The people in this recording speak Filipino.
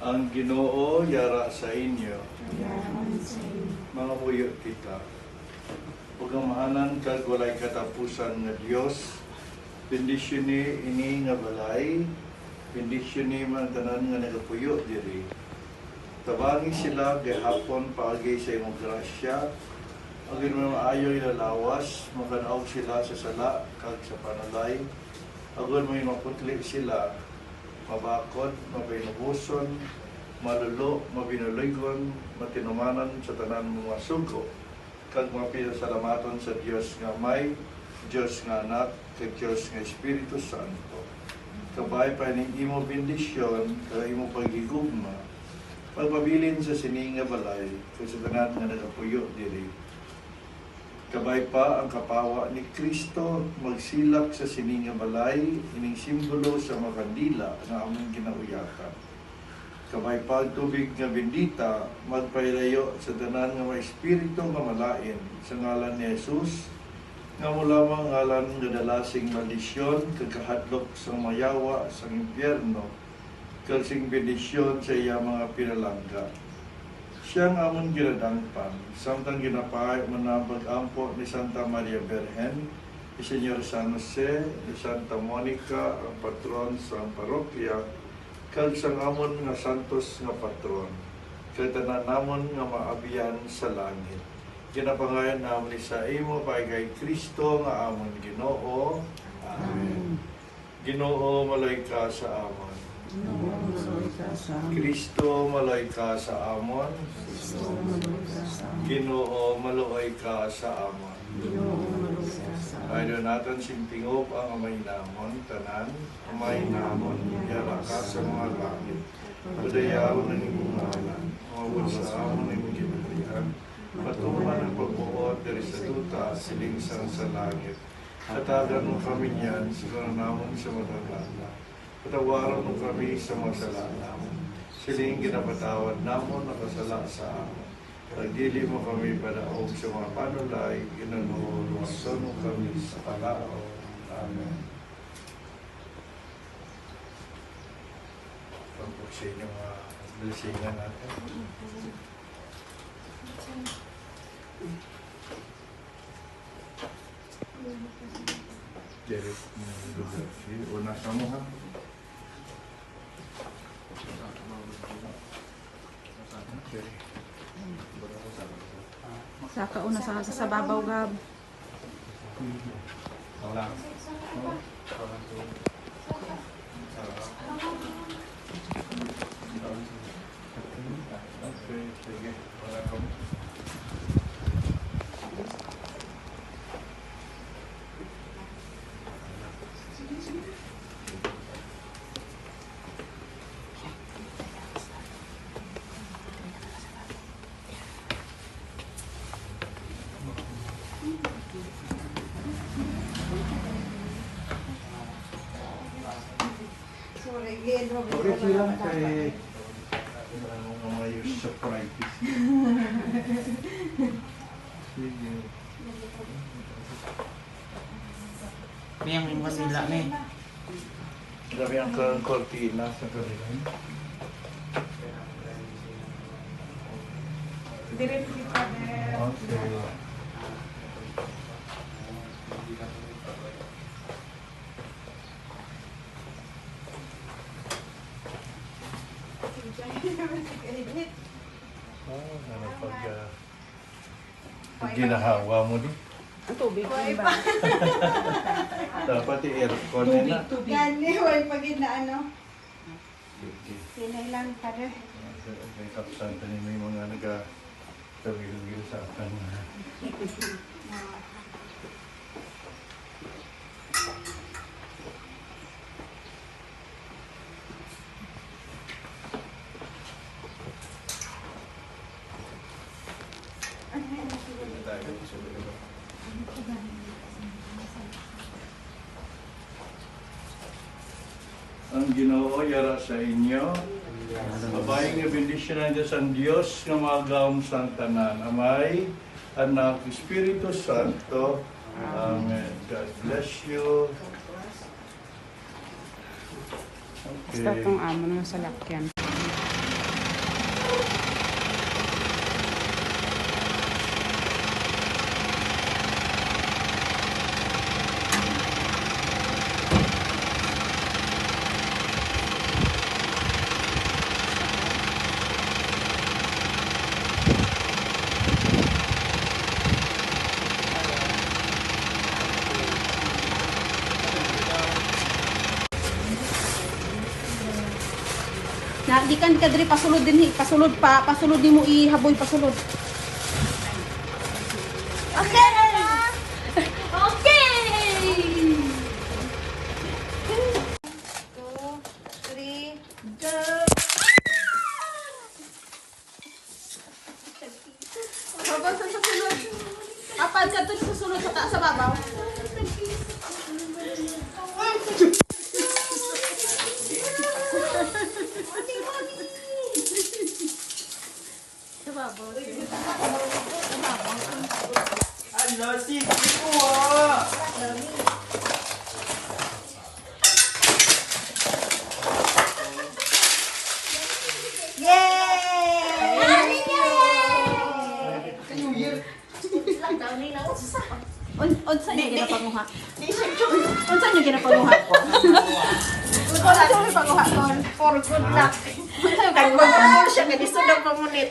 Ang Ginoo yara sa inyo. Mga puyo kita. Ug ang mahanan kag walay katapusan nga Dios, bendisyon ni ini nga balay, bendisyon ni man tanan nga nagapuyo diri. Tabangi sila gihapon paagi sa imong grasya. Agin mo maayo ilalawas, makanaog sila sa sala kag sa panalay. Agon may maputli sila, mabakod, mabinubuson, malulo, mabinuligon, matinumanan sa tanan mga sugo. Kag mapisalamaton sa Dios nga May, Dios nga Anak, kag Dios nga Espiritu Santo. Kabay pa ning imo bendisyon, kag imo pagigugma, pagpabilin sa sining nga balay, kag sa tanan nga nagapuyo diri. Kabay pa ang kapawa ni Kristo magsilak sa sining nga balay, ining simbolo sa makandila nga among kinauyakan. Kabay pa ang tubig nga bendita, magpailayo sa tanan nga may espiritu nga malain sa ngalan ni Jesus, nga mula mga ngalan nga dalasing maldisyon, kagkahadlok sa mayawa sa impyerno, kag sing bendisyon sa iya mga pinalangga. Siya nga amon ginadangpan, samtang ginapay manabag-ampo ni Santa Maria Virgen, ni Senyor San Jose, ni Santa Monica, ang patron sa parokya, kag sang amon nga santos nga patron, kag tanan namon nga maabiyan sa langit. Ginapangayon namon ni sa imo kay Kristo nga amon Ginoo. Amen. Ginoo malay ka sa amon. Kristo malay ka sa amon. Ginoo maluoy ka sa amon. Ayaw natin sintingop ang amay namon, tanan, amay namon, yara ka sa mga langit. Padayaw ng imong ngalan, mawag sa amon ng imong ginagrihan, patuman ang pagbuot dari sa duta, siling sa langit. Katagan mo kami niyan, siguro namon sa matagala. Patawaran mo kami sa masala namon. Siling ginapatawad namon nakasala sa amon. Pagdili mo kami padaog sa mga panulay, ginanuluwason mo kami sa palao. Amen. Pagpuksin yung mga blessingan natin. Derek, una ka mo ha? Okay. Saka una sa babaw gab. Wala. Okay, sige. Wala ka mo. Okay sila kay mga surprise. Sige. May ang wasila ni. Grabe ang kortina sa kanila. Okay. Pag ginahawa mo din. Ang tubig ba? Dapat i-aircon na. Tubig. Gani, huwag pagin na ano. Sinay lang pare. May kapsanta ni may mga nagka-tawil-wil sa akin. Ang Ginoo yara sa inyo. Mabayang nga bendisyon ng Diyos ang Diyos nga magawang sang tanan. Amay, Anak, Espiritu Santo. Amen. God bless you. Basta kung amo naman sa lakyan. Na di kan ka diri pasulod din pasulod pa pasulod nimo ihaboy pasulod. Okay! Okay! 2, 3, go! Habang sa sulod. Apan ka to sa sulod sa taas sa babaw. Sa babaw. Ano, sige ko ah! Unsa niyo ginapanguha? Unsa niyo ginapanguha? Unsa niyo ginapanguha? For good luck. Unsa niyo Kaya ginapanguha? siya, ganito daw pamunit.